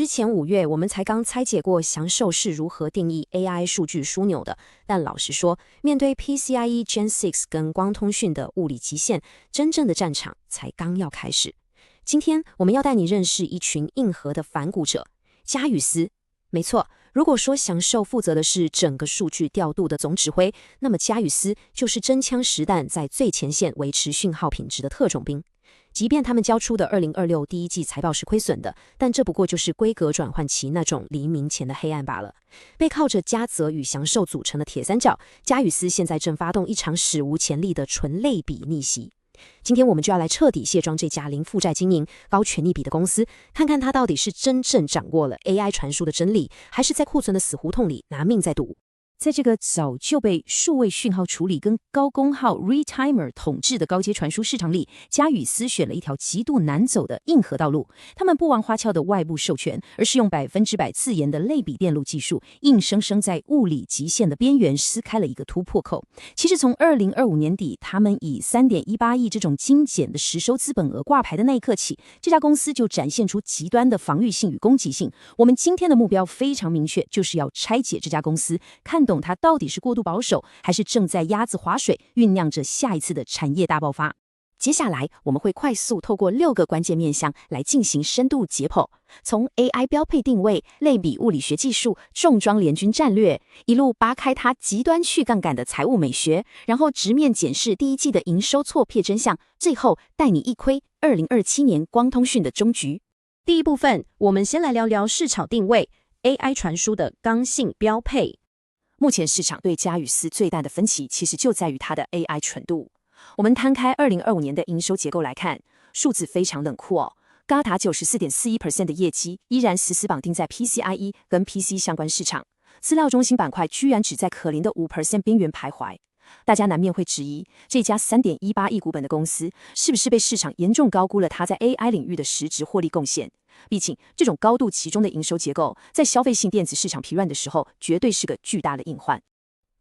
之前5月我们才刚拆解过祥寿是如何定义 AI 数据枢纽的，但老实说，面对 PCIe Gen 6跟光通讯的物理极限，真正的战场才刚要开始。今天我们要带你认识一群硬核的反骨者——加语斯。没错，如果说祥寿负责的是整个数据调度的总指挥，那么加语斯就是真枪实弹在最前线维持讯号品质的特种兵。即便他们交出的2026第一季财报是亏损的，但这不过就是规格转换期那种黎明前的黑暗罢了。被靠着嘉泽与祥寿组成的铁三角，加语斯现在正发动一场史无前例的纯类比逆袭。今天我们就要来彻底卸妆这家零负债经营、高权益比的公司，看看它到底是真正掌握了 AI 传输的真理，还是在库存的死胡同里拿命在赌。在这个早就被数位讯号处理跟高功耗 retimer 统治的高阶传输市场里，加语斯选了一条极度难走的硬核道路。他们不玩花俏的外部授权，而是用100%自研的类比电路技术，硬生生在物理极限的边缘撕开了一个突破口。其实从2025年底，他们以3.18亿这种精简的实收资本额挂牌的那一刻起，这家公司就展现出极端的防御性与攻击性。我们今天的目标非常明确，就是要拆解这家公司，看懂它到底是过度保守，还是正在鸭子划水，酝酿着下一次的产业大爆发。接下来我们会快速透过6个关键面向来进行深度解剖，从 AI 标配定位、类比物理学技术、重装联军战略，一路扒开它极端去杠杆的财务美学，然后直面检视第一季的营收错撇真相，最后带你一窥2027年光通讯的终局。第一部分，我们先来聊聊市场定位 AI 传输的刚性标配。目前市场对加语斯最大的分歧，其实就在于它的 AI 纯度。我们摊开2025年的营收结构来看，数字非常冷酷哦。高达94.41% 的业绩依然死死绑定在 PCIe 跟 PC 相关市场，资料中心板块居然只在可怜的5% 边缘徘徊。大家难免会质疑，这家3.18亿股本的公司是不是被市场严重高估了它在 AI 领域的实质获利贡献？毕竟，这种高度集中的营收结构，在消费性电子市场疲软的时候，绝对是个巨大的隐患。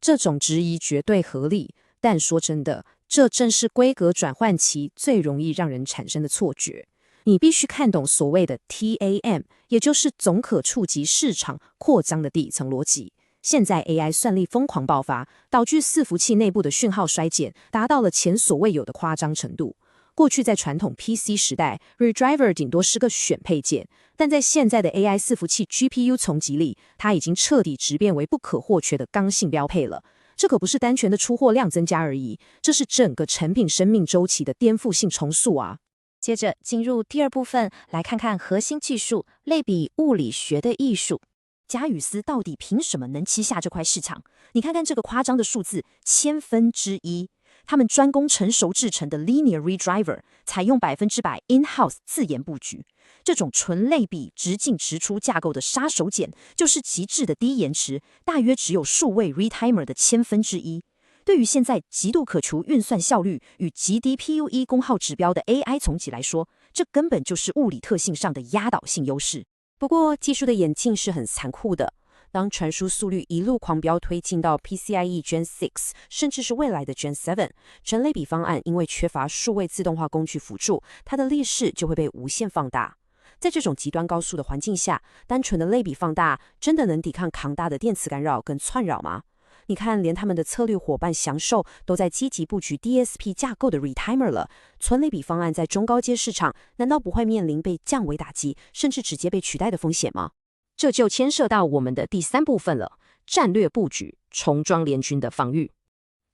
这种质疑绝对合理，但说真的，这正是规格转换期最容易让人产生的错觉。你必须看懂所谓的 TAM， 也就是总可触及市场扩张的底层逻辑。现在 AI 算力疯狂爆发，导致伺服器内部的讯号衰减，达到了前所未有的夸张程度。过去在传统 PC 时代 ，Redriver 顶多是个选配件，但在现在的 AI 伺服器 GPU 丛集里，它已经彻底质变为不可或缺的刚性标配了。这可不是单纯的出货量增加而已，这是整个成品生命周期的颠覆性重塑啊！接着进入第二部分，来看看核心技术类比物理学的艺术。加语斯到底凭什么能吃下这块市场？你看看这个夸张的数字，1/1000。他们专攻成熟制成的 Linear Redriver， 采用100% in-house 自研布局。这种纯类比直进直出架构的杀手锏，就是极致的低延迟，大约只有数位 Retimer 的1/1000。对于现在极度可除运算效率与极低 PUE 功耗指标的 AI 丛集来说，这根本就是物理特性上的压倒性优势。不过，技术的演进是很残酷的。当传输速率一路狂飙推进到 PCIe Gen 6， 甚至是未来的 Gen 7， 纯类比方案因为缺乏数位自动化工具辅助，它的劣势就会被无限放大。在这种极端高速的环境下，单纯的类比放大真的能抵抗庞大的电磁干扰跟窜扰吗？你看，连他们的策略伙伴祥寿都在积极布局 DSP 架构的 Retimer 了，纯类比方案在中高阶市场难道不会面临被降维打击，甚至直接被取代的风险吗？这就牵涉到我们的第3部分了，战略布局，重装联军的防御。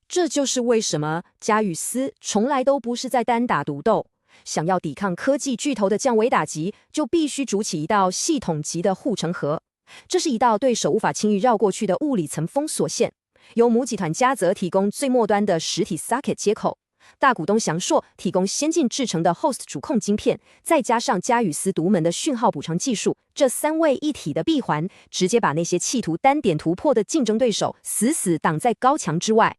这就是为什么加语斯从来都不是在单打独斗，想要抵抗科技巨头的降维打击，就必须筑起一道系统级的护城河。这是一道对手无法轻易绕过去的物理层封锁线，由母集团嘉泽提供最末端的实体 socket 接口，大股东祥硕提供先进制成的 host 主控晶片，再加上加语斯独门的讯号补偿技术，这3位一体的闭环，直接把那些企图单点突破的竞争对手死死挡在高墙之外。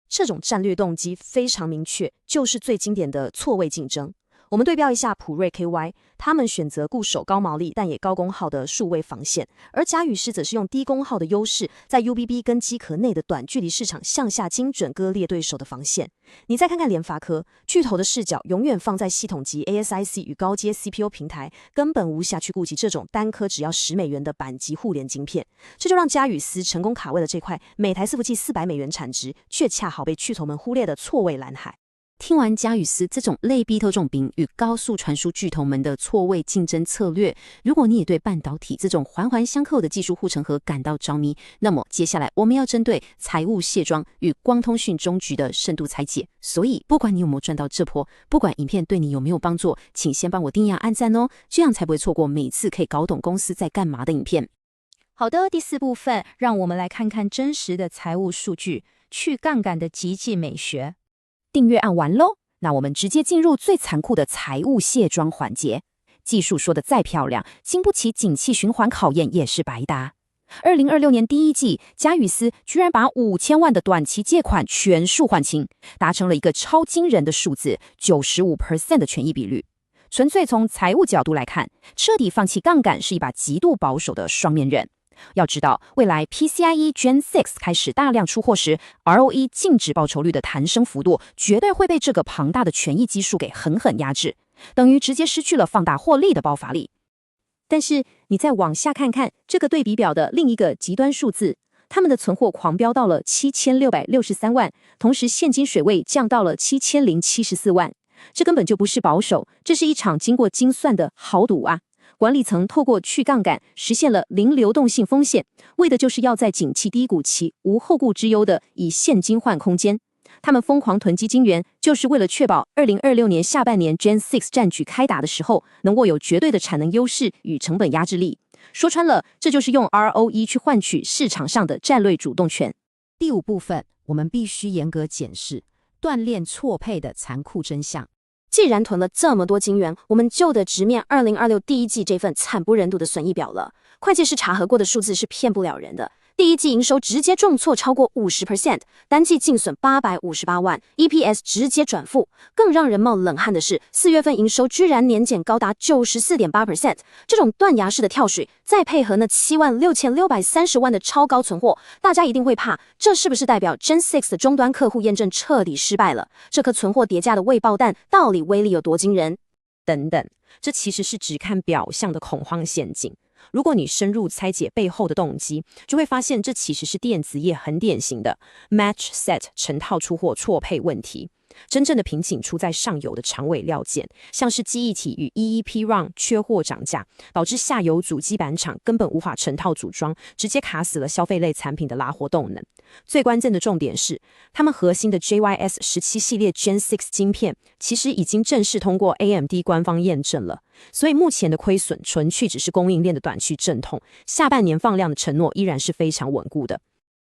这种战略动机非常明确，就是最经典的错位竞争。我们对标一下普瑞 KY， 他们选择固守高毛利但也高功耗的数位防线，而嘉宇斯则是用低功耗的优势，在 UBB 跟机壳内的短距离市场向下精准割裂对手的防线。你再看看联发科，巨头的视角永远放在系统级 ASIC 与高阶 CPU 平台，根本无暇去顾及这种单颗只要$10的板级互联晶片，这就让嘉宇斯成功卡位了这块每台伺服器$400产值，却恰好被巨头们忽略的错位蓝海。听完嘉宇斯这种类比特种兵与高速传输巨头们的错位竞争策略，如果你也对半导体这种环环相扣的技术护城河感到着迷，那么接下来我们要针对财务卸妆与光通讯终局的深度拆解。所以不管你有没有赚到这波，不管影片对你有没有帮助，请先帮我订阅按赞哦，这样才不会错过每次可以搞懂公司在干嘛的影片。好的，第4部分，让我们来看看真实的财务数据，去杠杆的极致美学。订阅按完咯，那我们直接进入最残酷的财务卸妆环节。技术说的再漂亮，经不起景气循环考验也是白搭。2026年第一季，嘉宇斯居然把5000万的短期借款全数还清，达成了一个超惊人的数字 95% 的权益比率。纯粹从财务角度来看，彻底放弃杠杆是一把极度保守的双面刃。要知道，未来 PCIe Gen 6开始大量出货时 ，ROE 净值报酬率的弹升幅度绝对会被这个庞大的权益基数给狠狠压制，等于直接失去了放大获利的爆发力。但是你再往下看看这个对比表的另一个极端数字，他们的存货狂飙到了7663万，同时现金水位降到了7074万，这根本就不是保守，这是一场经过精算的豪赌啊！管理层透过去杠杆实现了零流动性风险，为的就是要在景气低谷期无后顾之忧的以现金换空间。他们疯狂囤积晶圆，就是为了确保2026年下半年 Gen 6战局开打的时候，能握有绝对的产能优势与成本压制力。说穿了，这就是用 ROE 去换取市场上的战略主动权。第5部分，我们必须严格检视锻炼错配的残酷真相。既然囤了这么多晶圆，我们就得直面2026第一季这份惨不忍睹的损益表了。会计师查核过的数字是骗不了人的。第一季营收直接重挫超过 50%， 单季净损858万 ，EPS 直接转负。更让人冒冷汗的是，4月份营收居然年减高达 94.8%， 这种断崖式的跳水，再配合那76630万的超高存货，大家一定会怕，这是不是代表 Gen 6的终端客户验证彻底失败了？这颗存货叠加的未爆弹到底威力有多惊人？等等，这其实是只看表象的恐慌陷阱。如果你深入拆解背后的动机，就会发现这其实是电子业很典型的 match set 成套出货错配问题。真正的瓶颈出在上游的长尾料件，像是记忆体与 EEPROM 缺货涨价，导致下游主机板厂根本无法成套组装，直接卡死了消费类产品的拉货动能。最关键的重点是，他们核心的 JYS 17系列 Gen 6晶片其实已经正式通过 AMD 官方验证了，所以目前的亏损纯粹只是供应链的短期阵痛，下半年放量的承诺依然是非常稳固的。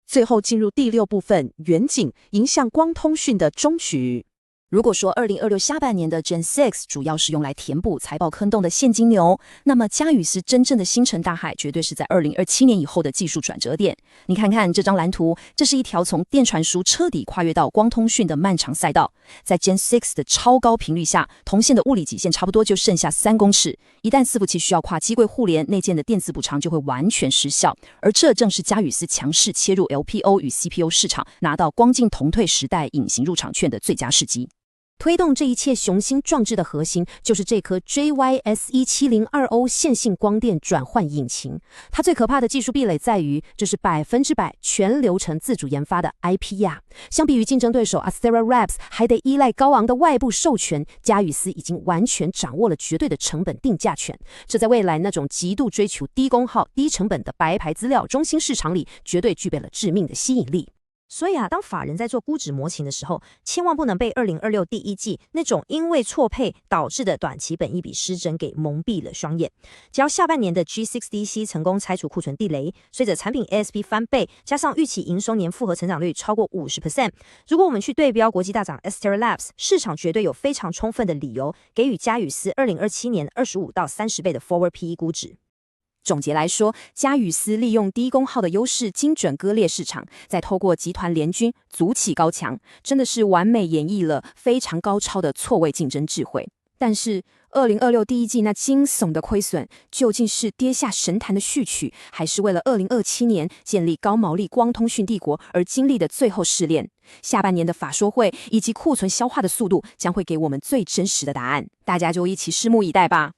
最后进入第6部分，远景影响光通讯的终局。如果说2026下半年的 Gen 6主要是用来填补财报坑洞的现金流，那么嘉宇斯真正的星辰大海绝对是在2027年以后的技术转折点。你看看这张蓝图，这是一条从电传输彻底跨越到光通讯的漫长赛道。在 Gen 6的超高频率下，铜线的物理极限差不多就剩下3公尺，一旦伺服器需要跨机柜互联，内建的电子补偿就会完全失效，而这正是嘉宇斯强势切入 LPO 与 CPO 市场，拿到光进同退时代隐形入场券的最佳时机。推动这一切雄心壮志的核心，就是这颗 JYS1702O 线性光电转换引擎。它最可怕的技术壁垒在于，这是100%全流程自主研发的 IP 呀。相比于竞争对手 Astera Labs 还得依赖高昂的外部授权，嘉宇斯已经完全掌握了绝对的成本定价权。这在未来那种极度追求低功耗、低成本的白牌资料中心市场里，绝对具备了致命的吸引力。所以当法人在做估值模型的时候，千万不能被2026第一季那种因为错配导致的短期本益比失真给蒙蔽了双眼。只要下半年的 G6DC 成功拆除库存地雷，随着产品 ASP 翻倍，加上预期营收年复合成长率超过 50%， 如果我们去对标国际大厂 Astera Labs， 市场绝对有非常充分的理由给予嘉宇斯2027年25到30倍的 Forward PE 估值。总结来说，嘉宇斯利用低功耗的优势精准割裂市场，再透过集团联军组起高墙，真的是完美演绎了非常高超的错位竞争智慧。但是2026第一季那惊悚的亏损，究竟是跌下神坛的序曲，还是为了2027年建立高毛利光通讯帝国而经历的最后试炼？下半年的法说会以及库存消化的速度，将会给我们最真实的答案。大家就一起拭目以待吧。